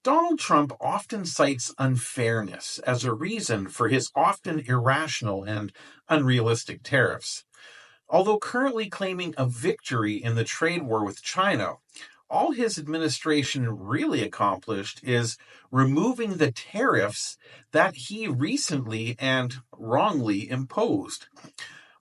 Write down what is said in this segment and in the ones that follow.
Donald Trump often cites unfairness as a reason for his often irrational and unrealistic tariffs. Although currently claiming a victory in the trade war with China, all his administration really accomplished is removing the tariffs that he recently and wrongly imposed.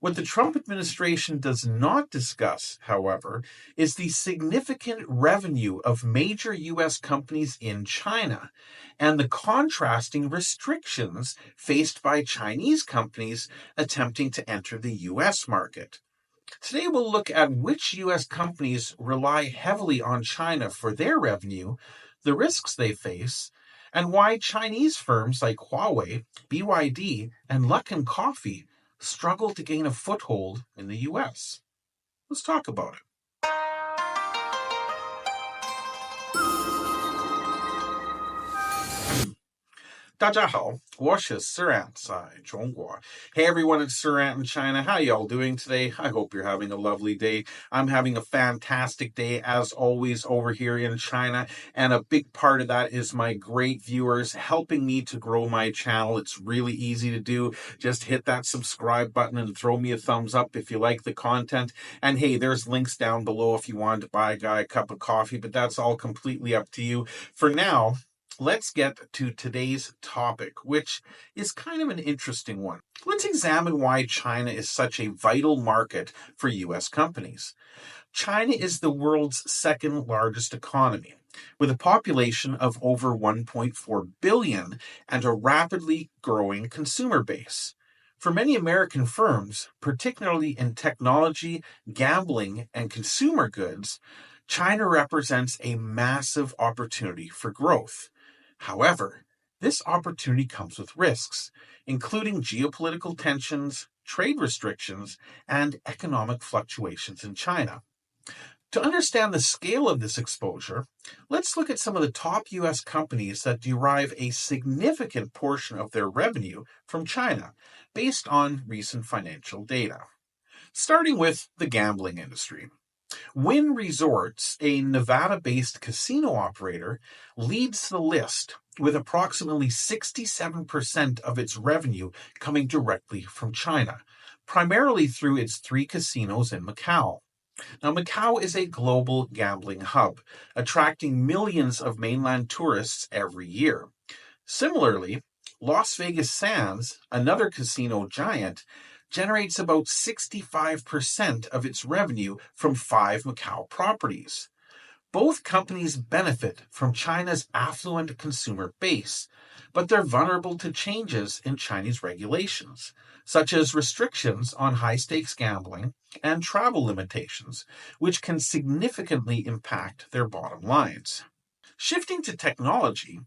What the Trump administration does not discuss, however, is the significant revenue of major U.S. companies in China and the contrasting restrictions faced by Chinese companies attempting to enter the U.S. market. Today, we'll look at which U.S. companies rely heavily on China for their revenue, the risks they face, and why Chinese firms like Huawei, BYD, and Luckin Coffee struggle to gain a foothold in the U.S. Let's talk about it. 大家好，我是 Surant 在中国. Hey everyone, it's Surant in China. How y'all doing today? I hope you're having a lovely day. I'm having a fantastic day as always over here in China, and a big part of that is my great viewers helping me to grow my channel. It's really easy to do. Just hit that subscribe button and throw me a thumbs up if you like the content. And hey, there's links down below if you wanted to buy a guy a cup of coffee, but that's all completely up to you. For now, let's get to today's topic, which is kind of an interesting one. Let's examine why China is such a vital market for U.S. companies. China is the world's second largest economy, with a population of over 1.4 billion and a rapidly growing consumer base. For many American firms, particularly in technology, gambling, and consumer goods, China represents a massive opportunity for growth. However, this opportunity comes with risks, including geopolitical tensions, trade restrictions, and economic fluctuations in China. To understand the scale of this exposure, let's look at some of the top U.S. companies that derive a significant portion of their revenue from China, based on recent financial data. Starting with the gambling industry. Wynn Resorts, a Nevada-based casino operator, leads the list with approximately 67% of its revenue coming directly from China, primarily through its 3 casinos in Macau. Now, Macau is a global gambling hub, attracting millions of mainland tourists every year. Similarly, Las Vegas Sands, another casino giant, generates about 65% of its revenue from 5 Macau properties. Both companies benefit from China's affluent consumer base, but they're vulnerable to changes in Chinese regulations, such as restrictions on high-stakes gambling and travel limitations, which can significantly impact their bottom lines. Shifting to technology,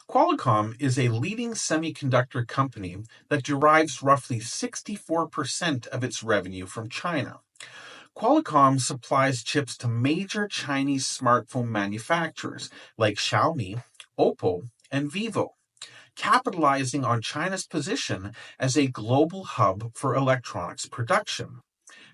Qualcomm is a leading semiconductor company that derives roughly 64% of its revenue from China. Qualcomm supplies chips to major Chinese smartphone manufacturers like Xiaomi, Oppo, and Vivo, capitalizing on China's position as a global hub for electronics production.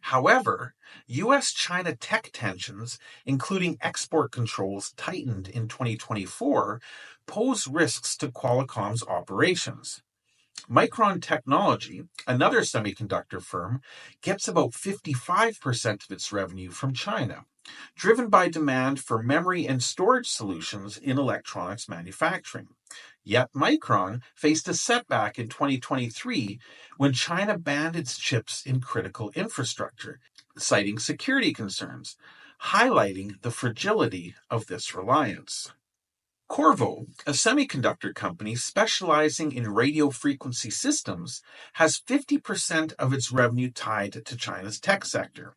However, U.S.-China tech tensions, including export controls tightened in 2024, pose risks to Qualcomm's operations. Micron Technology, another semiconductor firm, gets about 55% of its revenue from China, driven by demand for memory and storage solutions in electronics manufacturing. Yet Micron faced a setback in 2023 when China banned its chips in critical infrastructure, citing security concerns, highlighting the fragility of this reliance. Qorvo, a semiconductor company specializing in radio frequency systems, has 50% of its revenue tied to China's tech sector.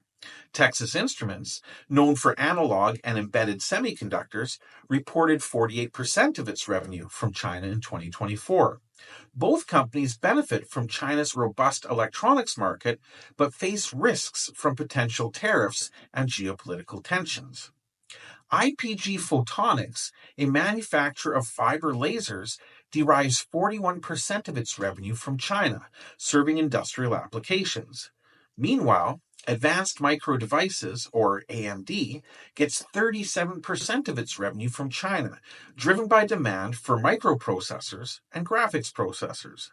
Texas Instruments, known for analog and embedded semiconductors, reported 48% of its revenue from China in 2024. Both companies benefit from China's robust electronics market, but face risks from potential tariffs and geopolitical tensions. IPG Photonics, a manufacturer of fiber lasers, derives 41% of its revenue from China, serving industrial applications. Meanwhile, Advanced Micro Devices, or AMD, gets 37% of its revenue from China, driven by demand for microprocessors and graphics processors.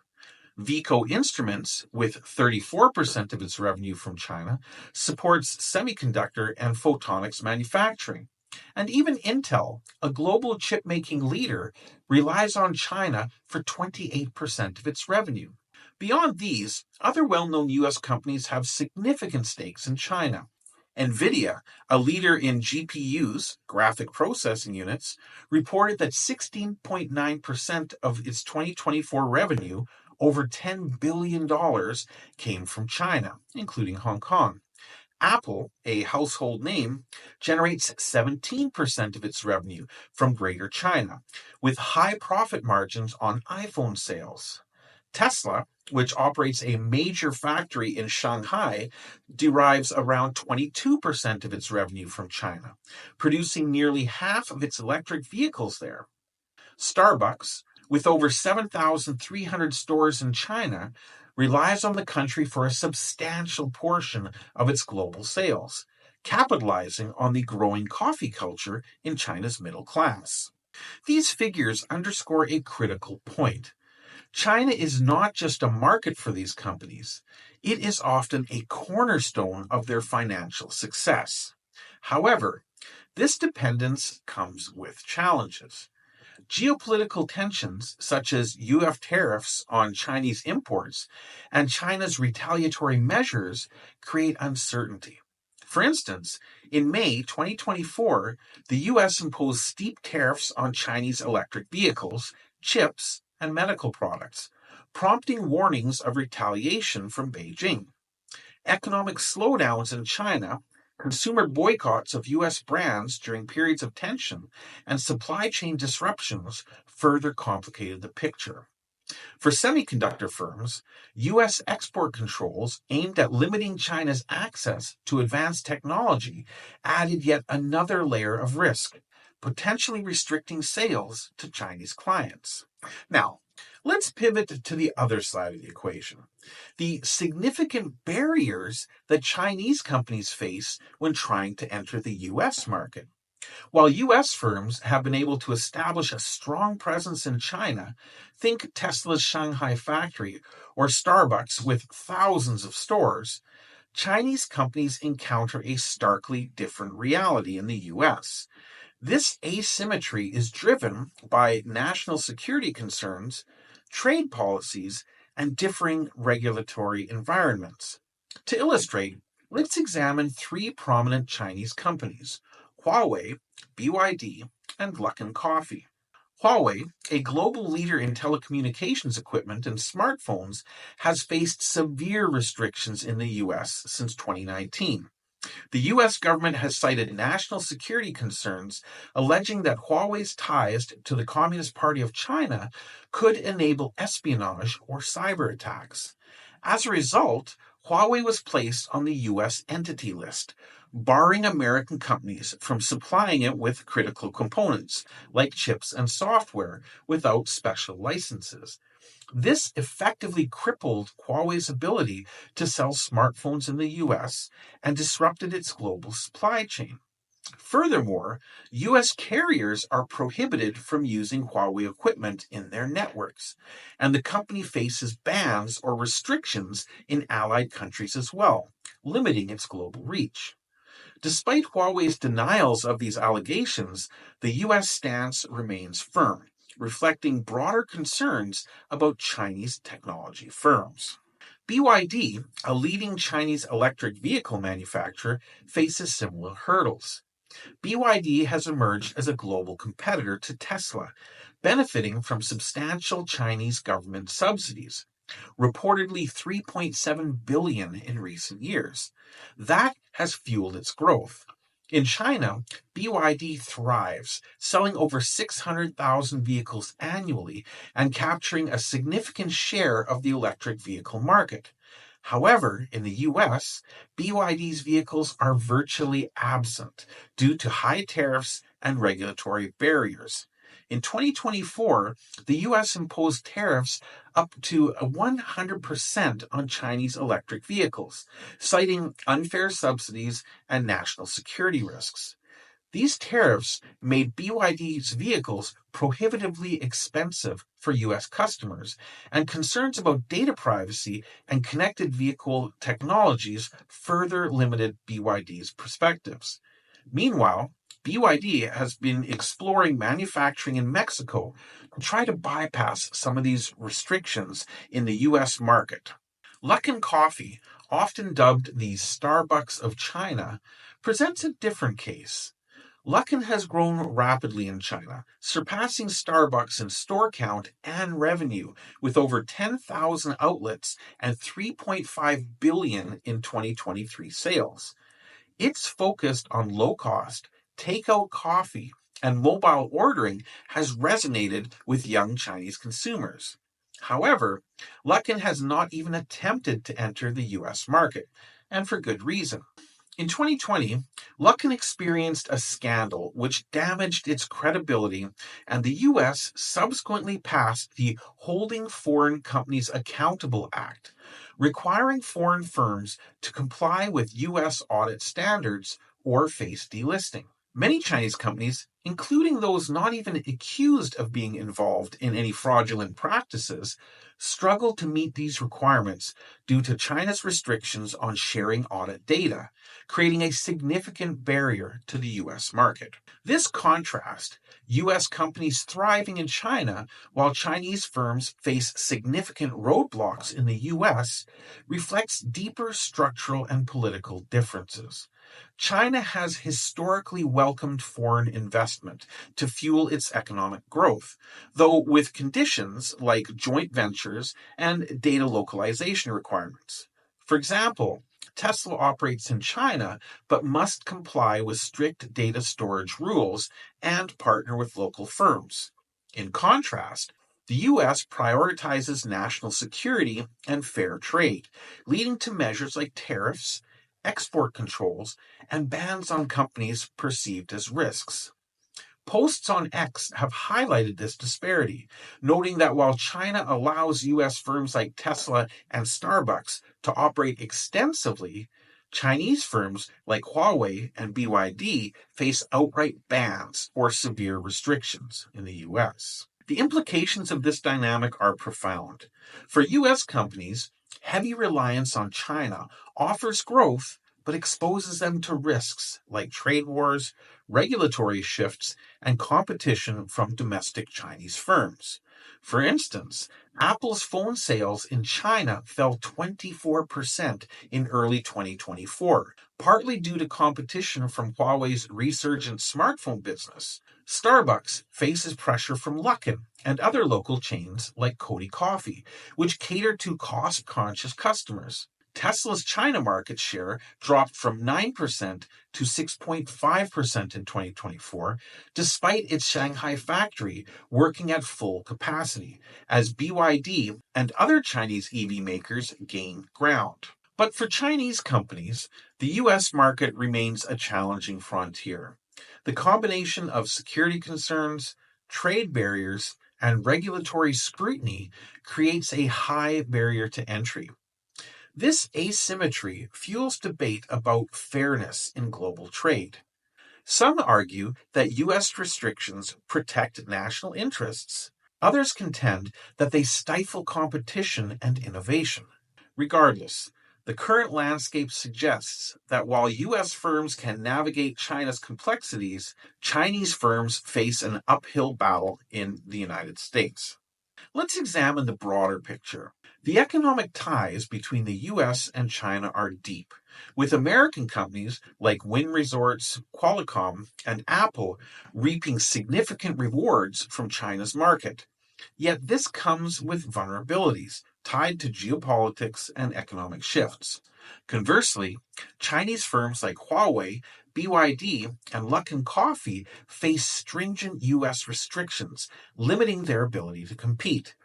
Veeco Instruments, with 34% of its revenue from China, supports semiconductor and photonics manufacturing. And even Intel, a global chip-making leader, relies on China for 28% of its revenue. Beyond these, other well-known U.S. companies have significant stakes in China. NVIDIA, a leader in GPUs, graphic processing units, reported that 16.9% of its 2024 revenue, over $10 billion, came from China, including Hong Kong. Apple, a household name, generates 17% of its revenue from Greater China, with high profit margins on iPhone sales. Tesla, which operates a major factory in Shanghai, derives around 22% of its revenue from China, producing nearly half of its electric vehicles there. Starbucks, with over 7,300 stores in China, relies on the country for a substantial portion of its global sales, capitalizing on the growing coffee culture in China's middle class. These figures underscore a critical point. China is not just a market for these companies, it is often a cornerstone of their financial success. However, this dependence comes with challenges. Geopolitical tensions, such as U.S. tariffs on Chinese imports and China's retaliatory measures, create uncertainty. For instance, in May 2024, the U.S. imposed steep tariffs on Chinese electric vehicles, chips, and medical products, prompting warnings of retaliation from Beijing. Economic slowdowns in China, consumer boycotts of U.S. brands during periods of tension, and supply chain disruptions further complicated the picture. For semiconductor firms, U.S. export controls aimed at limiting China's access to advanced technology added yet another layer of risk, potentially restricting sales to Chinese clients. Now, let's pivot to the other side of the equation. The significant barriers that Chinese companies face when trying to enter the U.S. market. While U.S. firms have been able to establish a strong presence in China, think Tesla's Shanghai factory or Starbucks with thousands of stores, Chinese companies encounter a starkly different reality in the U.S. This asymmetry is driven by national security concerns, trade policies, and differing regulatory environments. To illustrate, let's examine three prominent Chinese companies: Huawei, BYD, and Luckin Coffee. Huawei, a global leader in telecommunications equipment and smartphones, has faced severe restrictions in the U.S. since 2019. The U.S. government has cited national security concerns, alleging that Huawei's ties to the Communist Party of China could enable espionage or cyber attacks. As a result, Huawei was placed on the U.S. Entity List, barring American companies from supplying it with critical components, like chips and software, without special licenses. This effectively crippled Huawei's ability to sell smartphones in the U.S. and disrupted its global supply chain. Furthermore, U.S. carriers are prohibited from using Huawei equipment in their networks, and the company faces bans or restrictions in allied countries as well, limiting its global reach. Despite Huawei's denials of these allegations, the U.S. stance remains firm, reflecting broader concerns about Chinese technology firms. BYD, a leading Chinese electric vehicle manufacturer, faces similar hurdles. BYD has emerged as a global competitor to Tesla, benefiting from substantial Chinese government subsidies, reportedly $3.7 billion in recent years. That has fueled its growth. In China, BYD thrives, selling over 600,000 vehicles annually and capturing a significant share of the electric vehicle market. However, in the U.S., BYD's vehicles are virtually absent due to high tariffs and regulatory barriers. In 2024, the US imposed tariffs up to 100% on Chinese electric vehicles, citing unfair subsidies and national security risks. These tariffs made BYD's vehicles prohibitively expensive for US customers, and concerns about data privacy and connected vehicle technologies further limited BYD's perspectives. Meanwhile, BYD has been exploring manufacturing in Mexico to try to bypass some of these restrictions in the US market. Luckin Coffee, often dubbed the Starbucks of China, presents a different case. Luckin has grown rapidly in China, surpassing Starbucks in store count and revenue, with over 10,000 outlets and $3.5 billion in 2023 sales. It's focused on low-cost, takeout coffee and mobile ordering has resonated with young Chinese consumers. However, Luckin has not even attempted to enter the US market, and for good reason. In 2020, Luckin experienced a scandal which damaged its credibility, and the US subsequently passed the Holding Foreign Companies Accountable Act, requiring foreign firms to comply with US audit standards or face delisting. Many Chinese companies, including those not even accused of being involved in any fraudulent practices, struggle to meet these requirements due to China's restrictions on sharing audit data, creating a significant barrier to the US market. This contrast, US companies thriving in China while Chinese firms face significant roadblocks in the US, reflects deeper structural and political differences. China has historically welcomed foreign investment to fuel its economic growth, though with conditions like joint ventures and data localization requirements. For example, Tesla operates in China but must comply with strict data storage rules and partner with local firms. In contrast, the US prioritizes national security and fair trade, leading to measures like tariffs, export controls, and bans on companies perceived as risks. Posts on X have highlighted this disparity, noting that while China allows US firms like Tesla and Starbucks to operate extensively, Chinese firms like Huawei and BYD face outright bans or severe restrictions in the US. The implications of this dynamic are profound. For US companies, heavy reliance on China offers growth but exposes them to risks like trade wars, regulatory shifts, and competition from domestic Chinese firms. For instance, Apple's phone sales in China fell 24% in early 2024, partly due to competition from Huawei's resurgent smartphone business. Starbucks faces pressure from Luckin and other local chains like Luckin Coffee, which cater to cost-conscious customers. Tesla's China market share dropped from 9% to 6.5% in 2024, despite its Shanghai factory working at full capacity, as BYD and other Chinese EV makers gain ground. But for Chinese companies, the US market remains a challenging frontier. The combination of security concerns, trade barriers, and regulatory scrutiny creates a high barrier to entry. This asymmetry fuels debate about fairness in global trade. Some argue that U.S. restrictions protect national interests. Others contend that they stifle competition and innovation. Regardless, the current landscape suggests that while U.S. firms can navigate China's complexities, Chinese firms face an uphill battle in the United States. Let's examine the broader picture. The economic ties between the U.S. and China are deep, with American companies like Wynn Resorts, Qualcomm, and Apple reaping significant rewards from China's market. Yet this comes with vulnerabilities tied to geopolitics and economic shifts. Conversely, Chinese firms like Huawei, BYD, and Luckin Coffee face stringent U.S. restrictions, limiting their ability to compete.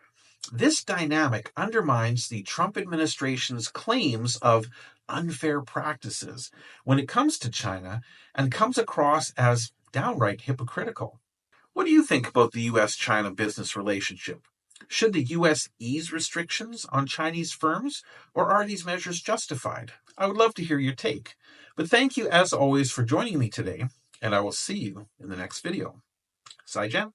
This dynamic undermines the Trump administration's claims of unfair practices when it comes to China and comes across as downright hypocritical. What do you think about the US-China business relationship? Should the US ease restrictions on Chinese firms, or are these measures justified? I would love to hear your take. But thank you, as always, for joining me today, and I will see you in the next video. Zaijian.